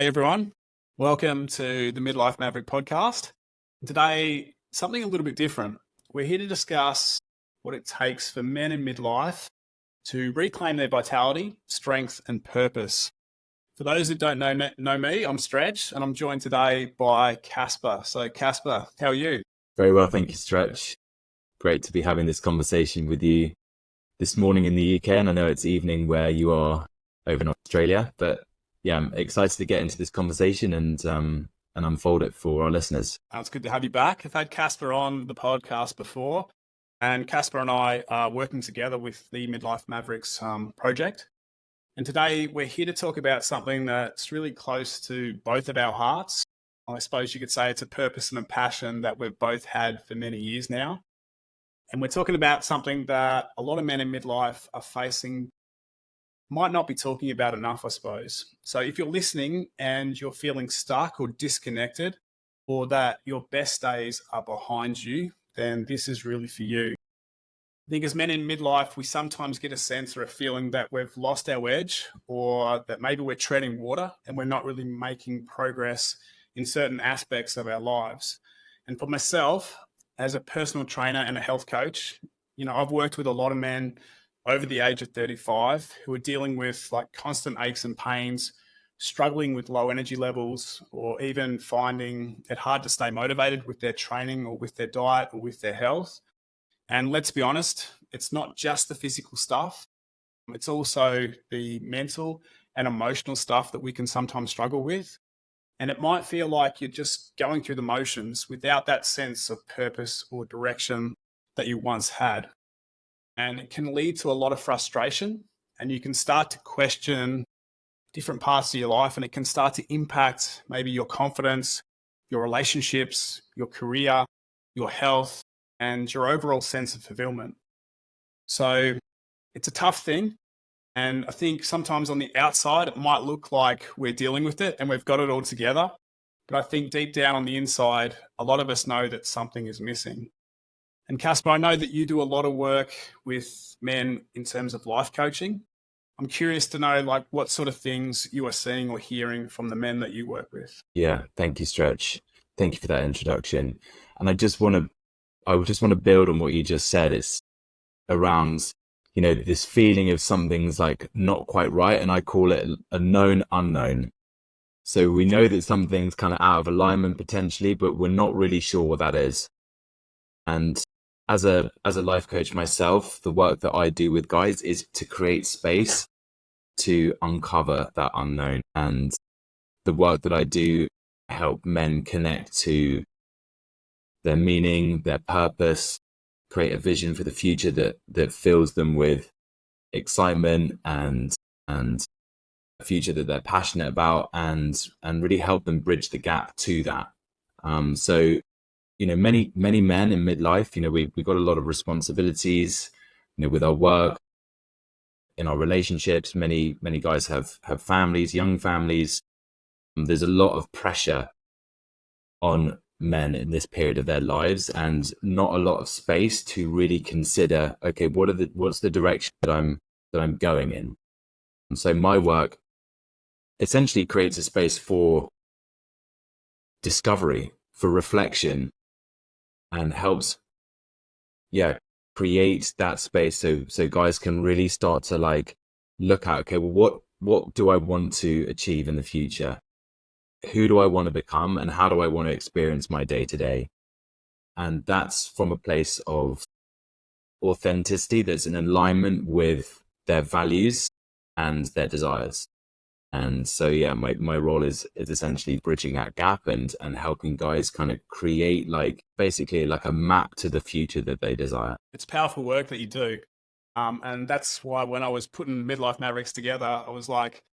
Hey everyone, welcome to the Midlife Maverick podcast. Today, something a little bit different. We're here to discuss what it takes for men in midlife to reclaim their vitality, strength, and purpose. For those who don't know me, I'm Stretch, and I'm joined today by Casper. So, Casper, how are you? Very well, thank you, Stretch. Great to be having this conversation with you this morning in the UK, and I know it's evening where you are over in Australia. But yeah, I'm excited to get into this conversation and unfold it for our listeners. It's good to have you back. I've had Casper on the podcast before, and Casper and I are working together with the Midlife Mavericks project. And today we're here to talk about something that's really close to both of our hearts. I suppose you could say it's a purpose and a passion that we've both had for many years now. And we're talking about something that a lot of men in midlife are facing, might not be talking about enough, I suppose. So if you're listening and you're feeling stuck or disconnected, or that your best days are behind you, then this is really for you. I think as men in midlife, we sometimes get a sense or a feeling that we've lost our edge, or that maybe we're treading water and we're not really making progress in certain aspects of our lives. And for myself, as a personal trainer and a health coach, I've worked with a lot of men over the age of 35 who are dealing with like constant aches and pains, struggling with low energy levels, or even finding it hard to stay motivated with their training or with their diet or with their health. And let's be honest, it's not just the physical stuff. It's also the mental and emotional stuff that we can sometimes struggle with. And it might feel like you're just going through the motions without that sense of purpose or direction that you once had. And it can lead to a lot of frustration, and you can start to question different parts of your life, and it can start to impact maybe your confidence, your relationships, your career, your health, and your overall sense of fulfillment. So it's a tough thing. And I think sometimes on the outside, it might look like we're dealing with it and we've got it all together. But I think deep down on the inside, a lot of us know that something is missing. And Casper, I know that you do a lot of work with men in terms of life coaching. I'm curious to know like what sort of things you are seeing or hearing from the men that you work with. Yeah, thank you, Stretch. Thank you for that introduction. And I just want to build on what you just said. It's around, this feeling of something's like not quite right, and I call it a known unknown. So we know that something's kind of out of alignment potentially, but we're not really sure what that is. And as a life coach myself, the work that I do with guys is to create space to uncover that unknown. And the work that I do help men connect to their meaning, their purpose, create a vision for the future that fills them with excitement and a future that they're passionate about, and really help them bridge the gap to that. So many men in midlife, we've got a lot of responsibilities, with our work, in our relationships. Many guys have families, young families. There's a lot of pressure on men in this period of their lives, and not a lot of space to really consider, okay, what's the direction that I'm going in. And so my work essentially creates a space for discovery, for reflection, and helps create that space so guys can really start to like look at, okay, well, what do I want to achieve in the future? Who do I want to become, and how do I want to experience my day to day? And that's from a place of authenticity that's in alignment with their values and their desires. And so, my role is essentially bridging that gap and helping guys kind of create basically like a map to the future that they desire. It's powerful work that you do. And that's why when I was putting Midlife Mavericks together, I was like,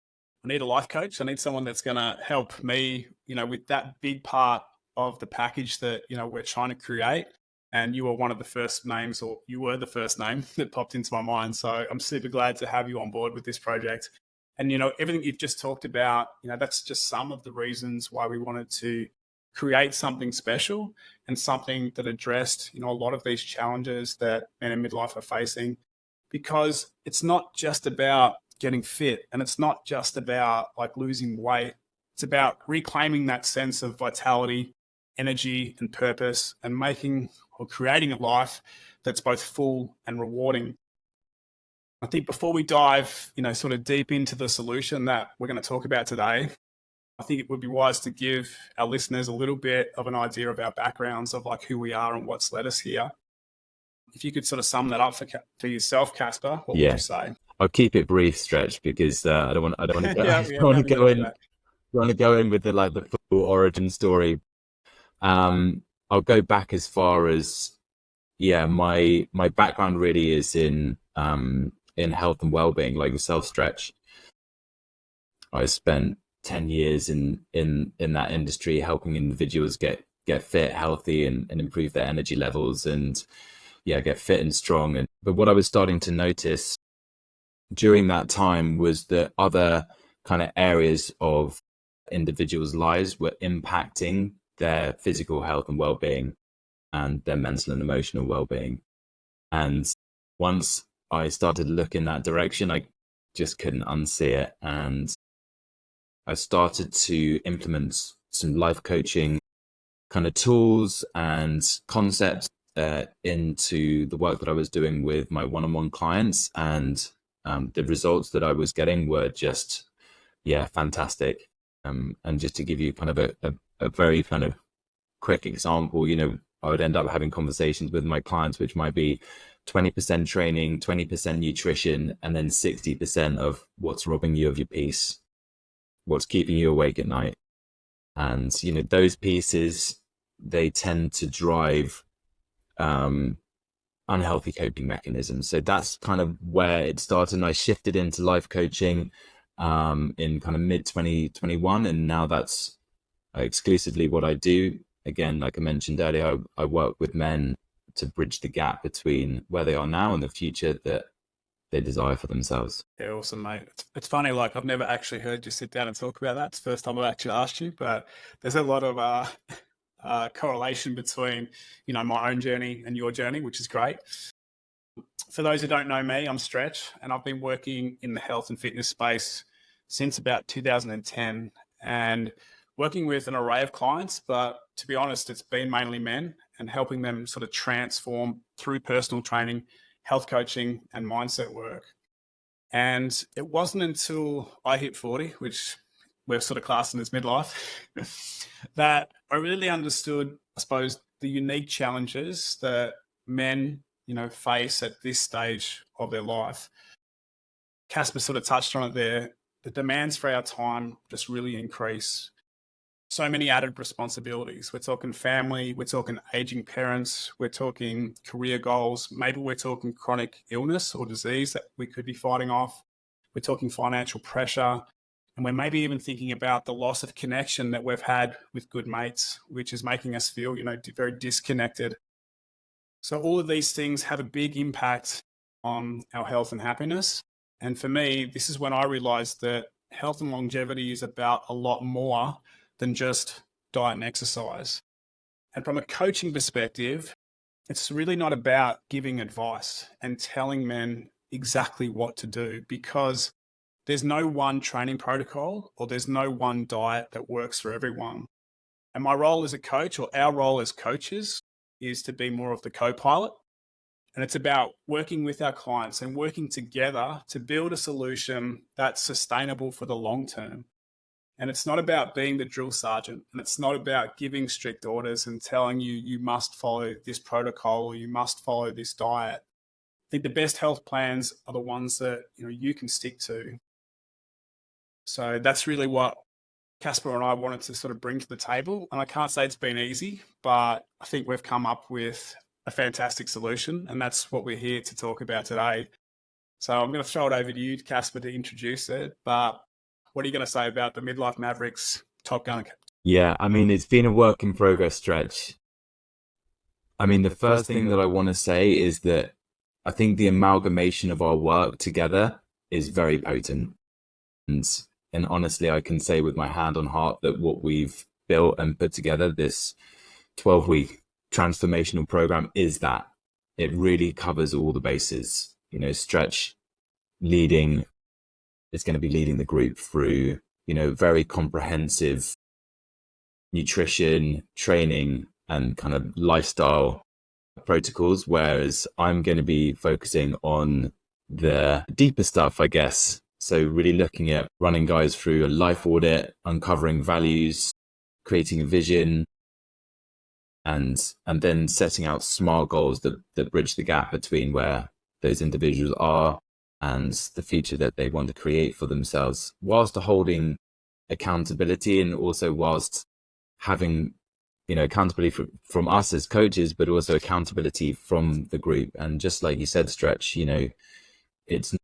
I need a life coach. I need someone that's going to help me, with that big part of the package that, we're trying to create. And you were one of the first names, or you were the first name that popped into my mind. So I'm super glad to have you on board with this project. And, everything you've just talked about, that's just some of the reasons why we wanted to create something special and something that addressed, a lot of these challenges that men in midlife are facing, because it's not just about getting fit, and it's not just about like losing weight. It's about reclaiming that sense of vitality, energy, and purpose, and making or creating a life that's both full and rewarding. I think before we dive, sort of deep into the solution that we're going to talk about today, I think it would be wise to give our listeners a little bit of an idea of our backgrounds, of like who we are and what's led us here. If you could sort of sum that up for yourself, Casper, what would you say? I'll keep it brief, Stretch, because I don't want to go. Yeah, I don't want to go in. that. I want to go in with the full origin story. I'll go back as far as my background really is in health and well-being, like yourself, Stretch. I spent 10 years in that industry, helping individuals get fit, healthy, and improve their energy levels, and get fit and strong. But what I was starting to notice during that time was that other kind of areas of individuals' lives were impacting their physical health and well-being and their mental and emotional well-being. And once I started to look in that direction, I just couldn't unsee it. And I started to implement some life coaching kind of tools and concepts into the work that I was doing with my one-on-one clients. And the results that I was getting were just, fantastic. And just to give you kind of a very kind of quick example, I would end up having conversations with my clients, which might be 20% training, 20% nutrition, and then 60% of what's robbing you of your peace, what's keeping you awake at night. And, those pieces, they tend to drive unhealthy coping mechanisms. So that's kind of where it started. And I shifted into life coaching in kind of mid 2021. And now that's exclusively what I do. Again, like I mentioned earlier, I work with men to bridge the gap between where they are now and the future that they desire for themselves. Yeah, awesome, mate. It's funny, like I've never actually heard you sit down and talk about that. It's the first time I've actually asked you, but there's a lot of correlation between, my own journey and your journey, which is great. For those who don't know me, I'm Stretch, and I've been working in the health and fitness space since about 2010, and working with an array of clients, but to be honest, it's been mainly men, and helping them sort of transform through personal training, health coaching, and mindset work. And it wasn't until I hit 40, which we're sort of classing as midlife, that I really understood, I suppose, the unique challenges that men, face at this stage of their life. Casper sort of touched on it there. The demands for our time just really increase. So many added responsibilities. We're talking family, we're talking aging parents, we're talking career goals, maybe we're talking chronic illness or disease that we could be fighting off. We're talking financial pressure, and we're maybe even thinking about the loss of connection that we've had with good mates, which is making us feel, very disconnected. So all of these things have a big impact on our health and happiness. And for me, this is when I realized that health and longevity is about a lot more than just diet and exercise. And from a coaching perspective, it's really not about giving advice and telling men exactly what to do, because there's no one training protocol or there's no one diet that works for everyone. And my role as a coach, or our role as coaches, is to be more of the co-pilot. And it's about working with our clients and working together to build a solution that's sustainable for the long term. And it's not about being the drill sergeant, and it's not about giving strict orders and telling you, you must follow this protocol or you must follow this diet. I think the best health plans are the ones that you can stick to. So that's really what Casper and I wanted to sort of bring to the table. And I can't say it's been easy, but I think we've come up with a fantastic solution, and that's what we're here to talk about today. So I'm going to throw it over to you, Casper, to introduce it. But what are you going to say about the Midlife Mavericks TopGun? Yeah, I mean, it's been a work in progress, Stretch. I mean, the first thing that I want to say is that I think the amalgamation of our work together is very potent. And honestly, I can say with my hand on heart that what we've built and put together, this 12-week transformational program, is that. It really covers all the bases. Stretch is going to be leading the group through, very comprehensive nutrition, training, and kind of lifestyle protocols, whereas I'm going to be focusing on the deeper stuff, I guess. So really looking at running guys through a life audit, uncovering values, creating a vision, and then setting out smart goals that bridge the gap between where those individuals are and the future that they want to create for themselves, whilst holding accountability and also whilst having accountability from us as coaches, but also accountability from the group. And just like you said, Stretch, it's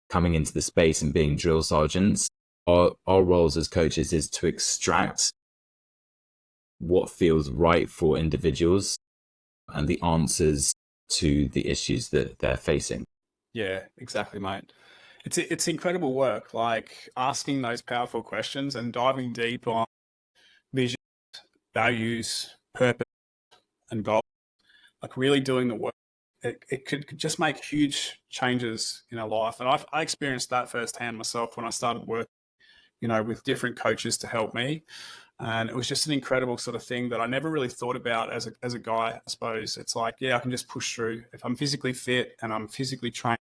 coming into the space and being drill sergeants. Our roles as coaches is to extract what feels right for individuals and the answers to the issues that they're facing. Yeah, exactly, mate. It's incredible work, like asking those powerful questions and diving deep on vision, values, purpose, and goals. Like really doing the work. It could just make huge changes in our life. And I experienced that firsthand myself when I started working, with different coaches to help me. And it was just an incredible sort of thing that I never really thought about as a guy, I suppose. It's like, yeah, I can just push through. If I'm physically fit and I'm physically trained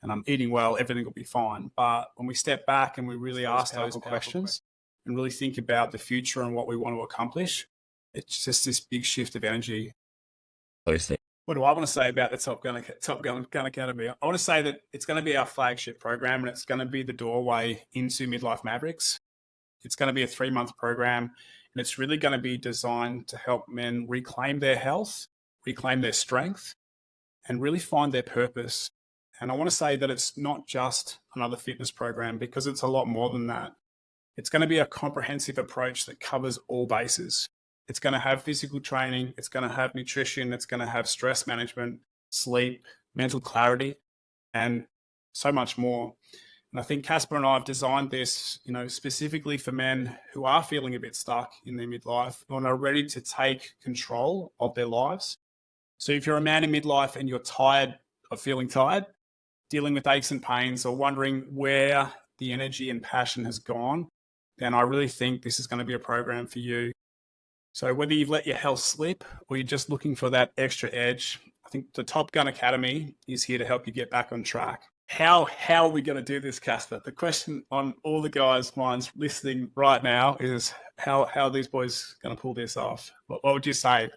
and I'm eating well, everything will be fine. But when we step back and we really ask those questions and really think about the future and what we want to accomplish, it's just this big shift of energy. Obviously. What do I want to say about the TopGun Academy? I want to say that it's going to be our flagship program and it's going to be the doorway into Midlife Mavericks. It's going to be a 3-month program and it's really going to be designed to help men reclaim their health, reclaim their strength, and really find their purpose. And I want to say that it's not just another fitness program because it's a lot more than that. It's going to be a comprehensive approach that covers all bases. It's going to have physical training. It's going to have nutrition. It's going to have stress management, sleep, mental clarity, and so much more. And I think Casper and I have designed this, specifically for men who are feeling a bit stuck in their midlife and are ready to take control of their lives. So if you're a man in midlife and you're tired of feeling tired, dealing with aches and pains, or wondering where the energy and passion has gone, then I really think this is going to be a program for you. So whether you've let your health slip or you're just looking for that extra edge, I think the TopGun Academy is here to help you get back on track. How are we going to do this, Casper? The question on all the guys' minds listening right now is how are these boys going to pull this off? What would you say?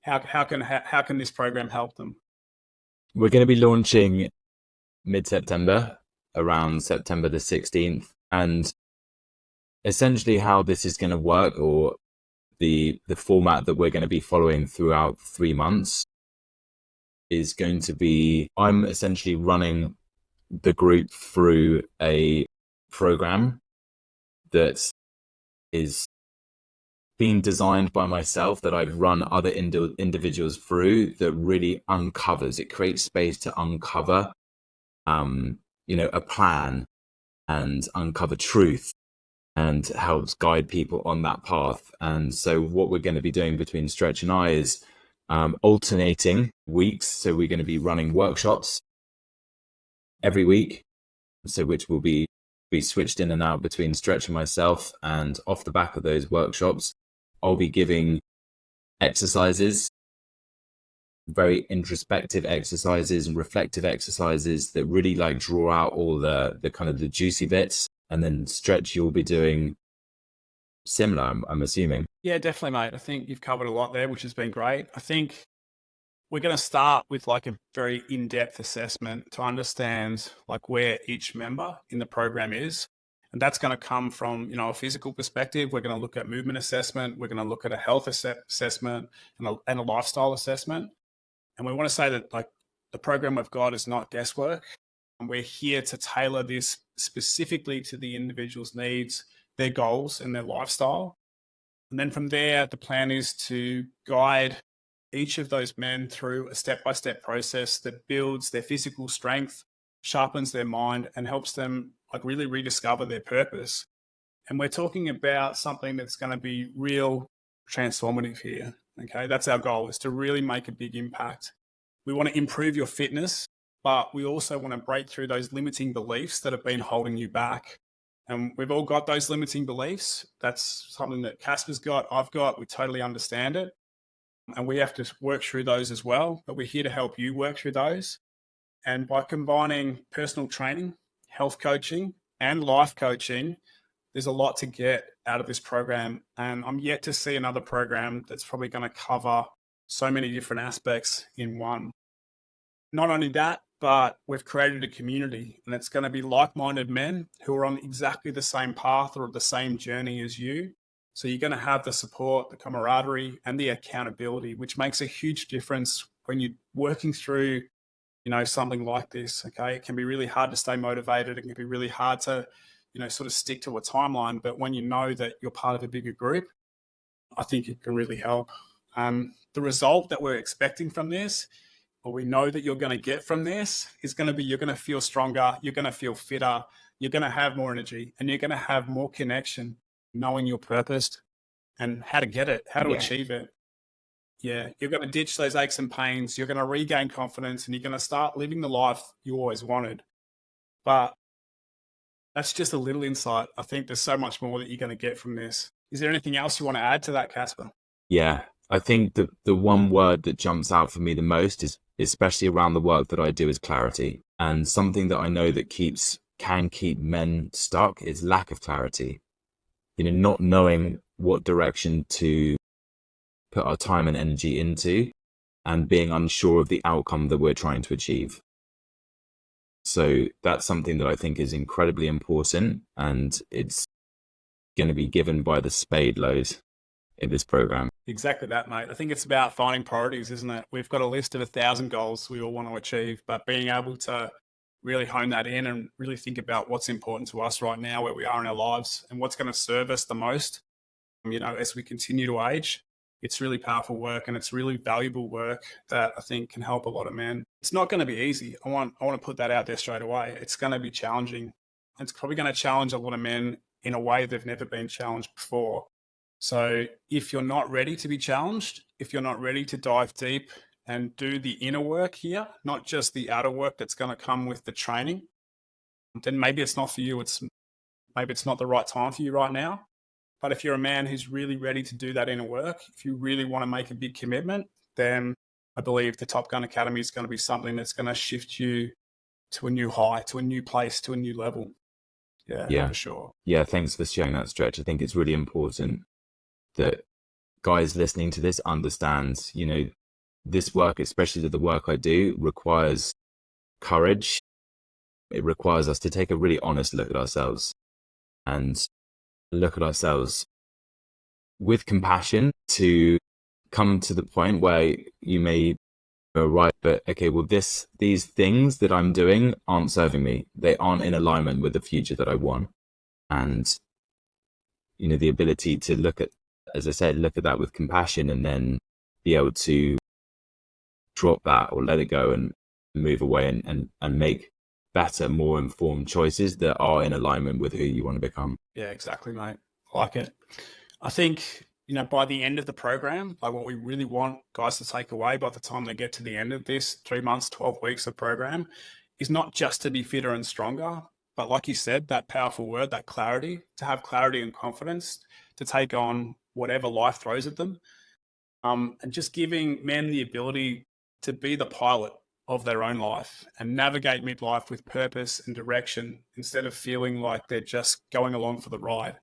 How can this program help them? We're going to be launching mid-September, around September the 16th. And essentially how this is going to work, or the format that we're going to be following throughout 3 months, is going to be, I'm essentially running the group through a program that is being designed by myself, that I've run other individuals through, that really uncovers, it creates space to uncover a plan and uncover truth, and helps guide people on that path. And so what we're going to be doing between Stretch and I is alternating weeks. So we're going to be running workshops every week, so which will be switched in and out between Stretch and myself. And off the back of those workshops, I'll be giving exercises, very introspective exercises and reflective exercises that really draw out all the kind of the juicy bits. And then Stretch, you'll be doing similar, I'm assuming. Yeah, definitely, mate. I think you've covered a lot there, which has been great. I think we're going to start with a very in-depth assessment to understand where each member in the program is. And that's going to come from, a physical perspective. We're going to look at movement assessment. We're going to look at a health assessment and a lifestyle assessment. And we want to say that the program we've got is not guesswork. And we're here to tailor this specifically to the individual's needs, their goals, and their lifestyle. And then from there, the plan is to guide each of those men through a step-by-step process that builds their physical strength, sharpens their mind, and helps them really rediscover their purpose. And we're talking about something that's going to be real transformative here. Okay, that's our goal, is to really make a big impact. We want to improve your fitness, but we also want to break through those limiting beliefs that have been holding you back. And we've all got those limiting beliefs. That's something that Casper's got, I've got, we totally understand it. And we have to work through those as well. But we're here to help you work through those. And by combining personal training, health coaching, and life coaching, there's a lot to get out of this program. And I'm yet to see another program that's probably going to cover so many different aspects in one. Not only that, but we've created a community, and it's going to be like-minded men who are on exactly the same path or the same journey as you. So you're going to have the support, the camaraderie, and the accountability, which makes a huge difference when you're working through, something like this. Okay. It can be really hard to stay motivated. It can be really hard to, sort of stick to a timeline. But when you know that you're part of a bigger group, I think it can really help. The result that we're expecting from this, or we know that you're going to get from this, is going to be you're going to feel stronger, you're going to feel fitter, you're going to have more energy, and you're going to have more connection, knowing your purpose and how to get it, how to achieve it. Yeah, you're going to ditch those aches and pains, you're going to regain confidence, and you're going to start living the life you always wanted. But that's just a little insight. I think there's so much more that you're going to get from this. Is there anything else you want to add to that, Casper? Yeah, I think the one word that jumps out for me the most is, especially around the work that I do, is clarity. And something that I know that can keep men stuck is lack of clarity. Not knowing what direction to put our time and energy into, and being unsure of the outcome that we're trying to achieve. So that's something that I think is incredibly important, and it's going to be given by the spade load in this program. Exactly that, mate. I think it's about finding priorities, isn't it? We've got a list of 1,000 goals we all want to achieve, but being able to really hone that in and really think about what's important to us right now, where we are in our lives, and what's going to serve us the most, as we continue to age. It's really powerful work, and it's really valuable work that I think can help a lot of men. It's not going to be easy. I want to put that out there straight away. It's going to be challenging. It's probably going to challenge a lot of men in a way they've never been challenged before. So if you're not ready to be challenged, if you're not ready to dive deep and do the inner work here, not just the outer work that's going to come with the training, then maybe it's not for you. Maybe it's not the right time for you right now. But if you're a man who's really ready to do that inner work, if you really want to make a big commitment, then I believe the TopGun Academy is going to be something that's going to shift you to a new high, to a new place, to a new level. Yeah, for sure. Yeah, thanks for sharing that, Stretch. I think it's really important that guys listening to this understands, this work, especially the work I do, requires courage. It requires us to take a really honest look at ourselves and look at ourselves with compassion, to come to the point where you may go, right, but okay, well, these things that I'm doing aren't serving me. They aren't in alignment with the future that I want. And, the ability to look at that with compassion, and then be able to drop that or let it go and move away and make better, more informed choices that are in alignment with who you want to become. Yeah, exactly, mate. I like it. I think, by the end of the program, like what we really want guys to take away by the time they get to the end of this 3 months, 12 weeks of program, is not just to be fitter and stronger, but like you said, that powerful word, that clarity, to have clarity and confidence to take on whatever life throws at them. And just giving men the ability to be the pilot of their own life and navigate midlife with purpose and direction, instead of feeling like they're just going along for the ride.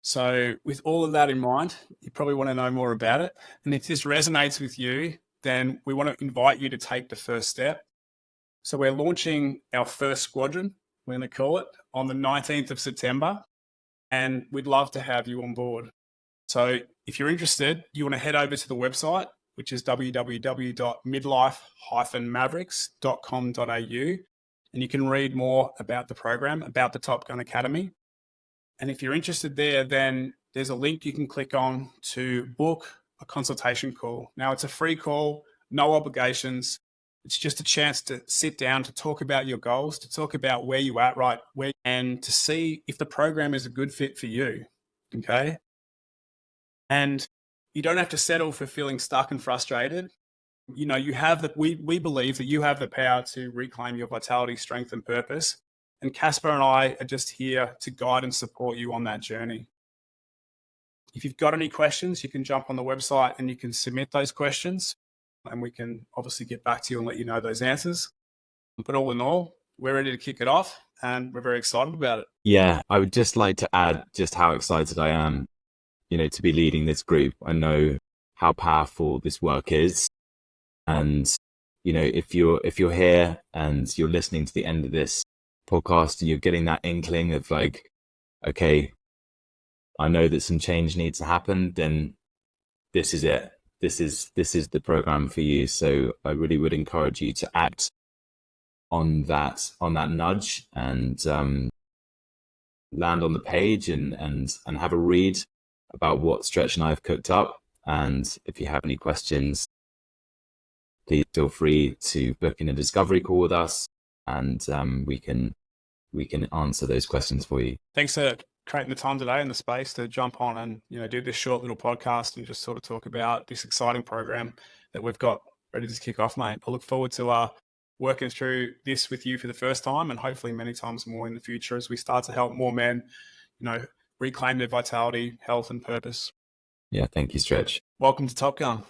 So with all of that in mind, you probably want to know more about it. And if this resonates with you, then we want to invite you to take the first step. So we're launching our first squadron, we're going to call it, on the 19th of September. And we'd love to have you on board. So if you're interested, you want to head over to the website, which is www.midlife-mavericks.com.au. And you can read more about the program, about the TopGun Academy. And if you're interested there, then there's a link you can click on to book a consultation call. Now, it's a free call, no obligations. It's just a chance to sit down, to talk about your goals, to talk about where you're at and to see if the program is a good fit for you. Okay. And you don't have to settle for feeling stuck and frustrated. We believe that you have the power to reclaim your vitality, strength, and purpose. And Casper and I are just here to guide and support you on that journey. If you've got any questions, you can jump on the website and you can submit those questions, and we can obviously get back to you and let you know those answers. But all in all, we're ready to kick it off and we're very excited about it. Yeah, I would just like to add just how excited I am, to be leading this group. I know how powerful this work is. And, if you're here and you're listening to the end of this podcast and you're getting that inkling of like, okay, I know that some change needs to happen, then this is it. This is the program for you. So I really would encourage you to act on that nudge and land on the page and have a read about what Stretch and I have cooked up. And if you have any questions, please feel free to book in a discovery call with us, and we can answer those questions for you. Thanks for creating the time today and the space to jump on and do this short little podcast and just sort of talk about this exciting program that we've got ready to kick off, mate. I look forward to working through this with you for the first time, and hopefully many times more in the future as we start to help more men, reclaim their vitality, health, and purpose. Yeah, thank you, Stretch. Welcome to TopGun.